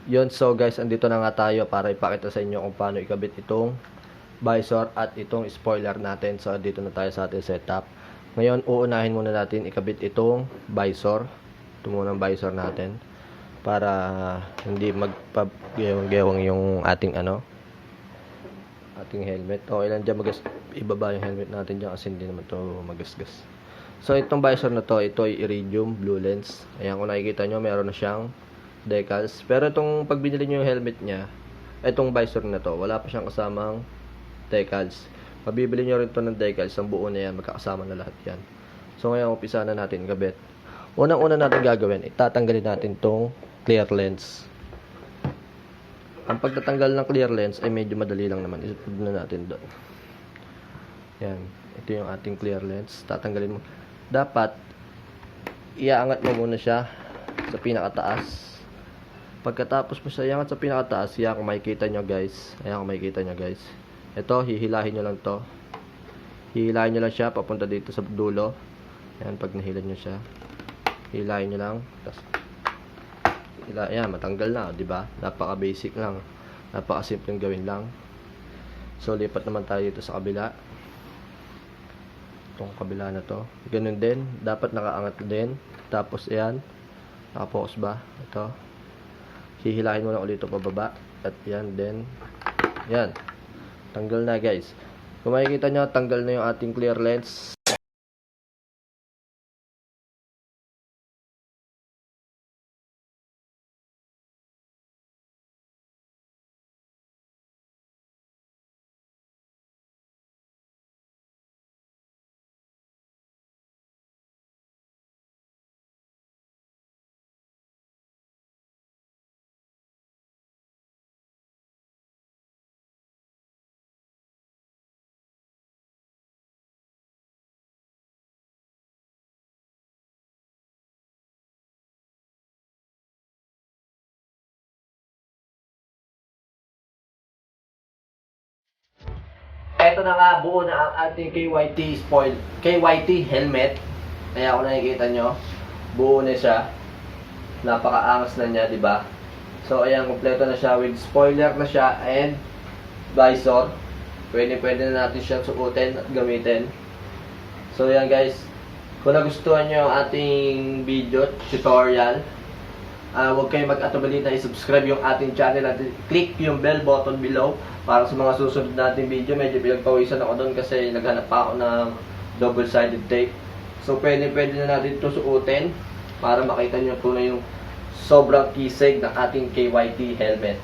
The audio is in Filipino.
Yun, so guys, andito na nga tayo para ipakita sa inyo kung paano ikabit itong visor at itong spoiler natin. So, andito na tayo sa ating setup. Ngayon, uunahin muna natin ikabit itong visor. Ito muna ang visor natin para hindi magpagewang-gewang yung ating ating helmet. Okay lang dyan, ibaba yung helmet natin dyan kasi hindi naman ito magasgas. So, itong visor na to, ito ay iridium blue lens. Ayan, kung nakikita nyo, meron na siyang decals. Pero itong pag binili nyo yung helmet niya, itong visor na to, wala pa siyang kasamang decals. Mabibili nyo rin to ng decals, ang buo na yan, magkakasama na lahat yan. So ngayon, umpisa na natin kabit. Unang-una natin gagawin, itatanggalin natin tong clear lens. Ang pagtatanggal ng clear lens ay medyo madali lang naman. Isipid na natin doon. Yan, ito yung ating clear lens. Tatanggalin mo. Dapat iaangat mo muna siya sa pinakataas. Pagkatapos mo siya iangat sa pinakataas, yan kung makikita nyo guys. Ayan kung makikita nyo guys. Ito, hihilahin nyo lang to. Hihilahin nyo lang siya papunta dito sa dulo. Ayan, pag nahilan nyo siya, hihilahin nyo lang. Tapos, ayan, matanggal na, diba? Napaka basic lang. Napaka simpleng gawin lang. So, lipat naman tayo dito sa kabila. Itong kabila na to. Ganun din. Dapat nakaangat din. Tapos, ayan. Nakapokus ba? Ito. Hihilahin mo lang ulit ito pababa. At yan, then yan. Tanggal na guys. Kung makikita nyo, tanggal na yung ating clear lens. Ito na nga, buo na ang ating KYT helmet. Kaya kung nakikita nyo, buo na siya. Napakaangas na niya, di ba? So, ayan, kompleto na siya with spoiler na siya and visor. Pwede na natin siyang suotin at gamitin. So, ayan guys. Kung nagustuhan nyo ang ating video tutorial, huwag kayo mag-atubali na i-subscribe yung ating channel at click yung bell button below para sa mga susunod nating video. Medyo pinagpawisan ako doon kasi naghanap pa ako ng double-sided tape. So pwede na natin ito suotin para makita nyo po na yung sobrang kisig ng ating KYT helmet.